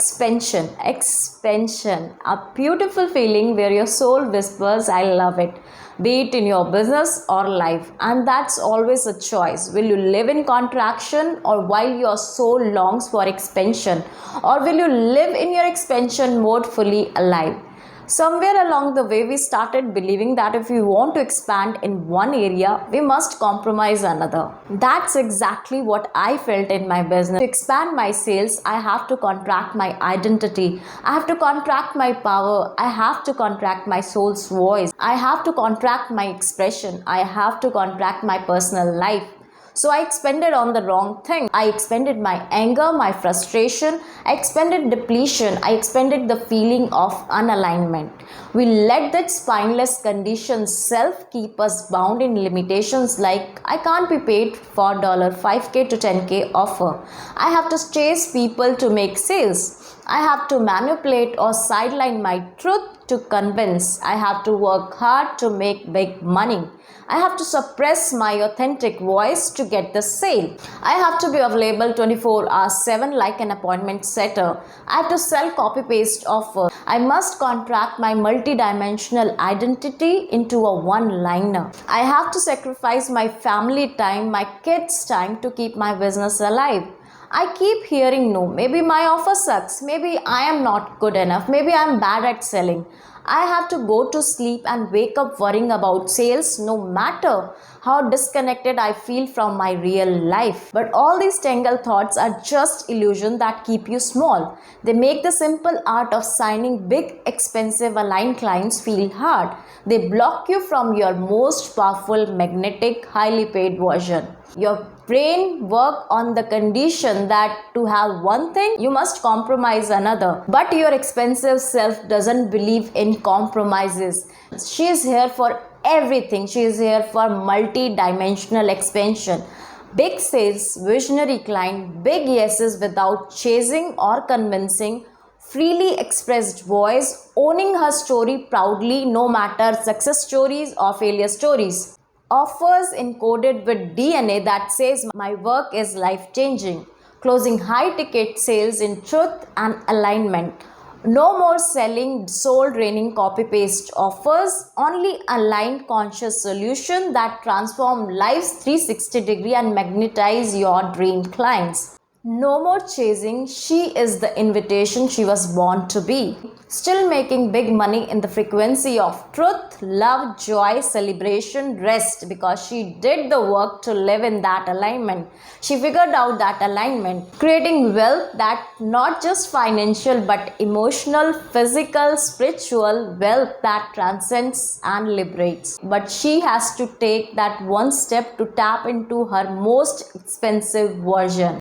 expansion, a beautiful feeling where your soul whispers, I love it, be it in your business or life. And that's always a choice. Will you live in contraction, or while your soul longs for expansion, or will you live in your expansion mode fully alive? Somewhere along the way, we started believing that if we want to expand in one area, we must compromise another. That's exactly what I felt in my business. To expand my sales, I have to contract my identity. I have to contract my power. I have to contract my soul's voice. I have to contract my expression. I have to contract my personal life. So I expended on the wrong thing. I expended my anger, my frustration, I expended depletion, I expended the feeling of unalignment. We let that spineless condition self keep us bound in limitations like I can't be paid for $5K to $10K offer. I have to chase people to make sales. I have to manipulate or sideline my truth to convince. I have to work hard to make big money. I have to suppress my authentic voice to get the sale. I have to be available 24/7 like an appointment setter. I have to sell copy paste offers. I must contract my multidimensional identity into a one-liner. I have to sacrifice my family time, my kids' time to keep my business alive. I keep hearing no. Maybe my offer sucks. Maybe I am not good enough. Maybe I am bad at selling. I have to go to sleep and wake up worrying about sales no matter how disconnected I feel from my real life. But all these tangled thoughts are just illusions that keep you small. They make the simple art of signing big, expensive, aligned clients feel hard. They block you from your most powerful, magnetic, highly paid version. Your brain work on the condition that to have one thing, you must compromise another. But your expensive self doesn't believe in compromises. She is here for everything. She is here for multi-dimensional expansion. Big sales, visionary client, big yeses without chasing or convincing, freely expressed voice, owning her story proudly no matter success stories or failure stories. Offers encoded with DNA that says my work is life-changing. Closing high-ticket sales in truth and alignment. No more selling soul-draining copy-paste offers, only aligned conscious solution that transform life's 360-degree and magnetize your dream clients. No more chasing, she is the invitation she was born to be. Still making big money in the frequency of truth, love, joy, celebration, rest, because she did the work to live in that alignment. She figured out that alignment, creating wealth that not just financial but emotional, physical, spiritual wealth that transcends and liberates. But she has to take that one step to tap into her most expensive version.